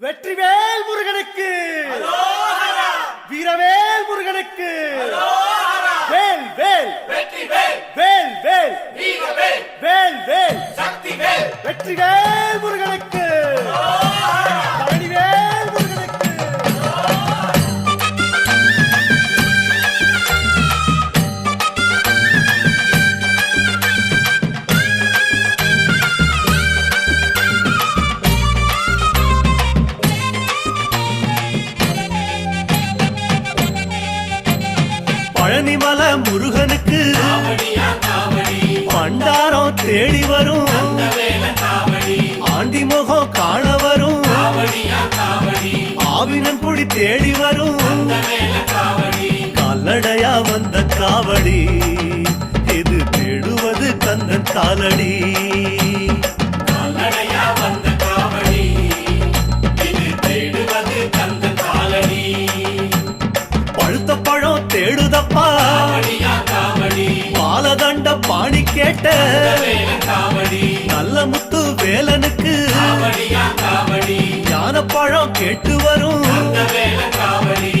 வெற்றிவேல் முருகனுக்கு வீரவேல் முருகனுக்கு வேல் வேல் வெற்றிவேல் வேல் வேல் வீரவேல் வேல் வேல் சக்திவேல் வெற்றிவேல் முருகனுக்கு பழனிவேல் முருகனுக்கு பழனிமல முருகனுக்கு காவடியா காவடி பண்டாரம் தேடி வரும் வேல காவடி ஆண்டி முகம் காண வரும் காவடியா காவடி ஆவினன் குடி தேடி வரும் வேல காவடி கால்நடையா வந்த காவடி இது தேடுவது கந்தன் காலடி கால்நடையா வந்த காவடி இது தேடுவது கந்த காலடி பழுத்த பழம் தேடுதப்பா காவடியா காவடி பாலதண்ட பாணி கேட்ட வேல காவடி நல்ல முத்து வேலனுக்கு காவடியா காவடி ஞான பழம் கேட்டு வரும் வேல காவடி